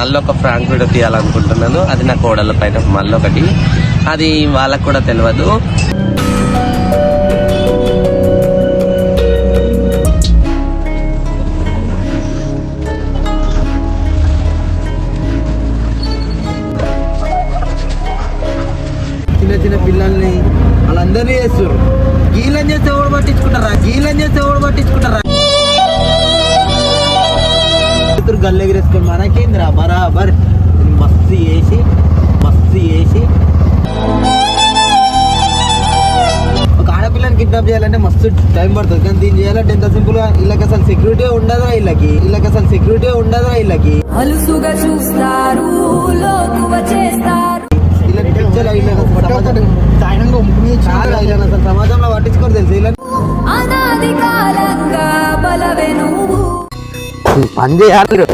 మళ్ళీ ఒక prank video తీయాలనుకుంటున్నాను. అది నా కోడళ్ళ పైన మళ్ళీ ఒకటి, అది వాళ్ళకు కూడా తెలియదు. చిన్న చిన్న పిల్లల్ని వాళ్ళందరినీ చేస్తారు. గీళ్ళని చేస్తే ఎవడు పట్టించుకుంటారా గల్లు ఎగిరేసుకొని మనకేంద్రా బరాబర్ మస్తు చేసి ఒక ఆడపిల్లని కిడ్నాప్ చేయాలంటే మస్తు టైం పడుతుంది. కానీ దీన్ని చేయాలంటే ఎంత సింపుల్ గా. వీళ్ళకి అసలు సెక్యూరిటీ ఉండదురా. వీళ్ళకి అలుసుగా చూస్తారు, లోకువ చేస్తారు. సమాజంలో పట్టించుకోరు తెలుసు. వీళ్ళని అనాది కాలంగా బలవే నువ్వు పని చేయాలి.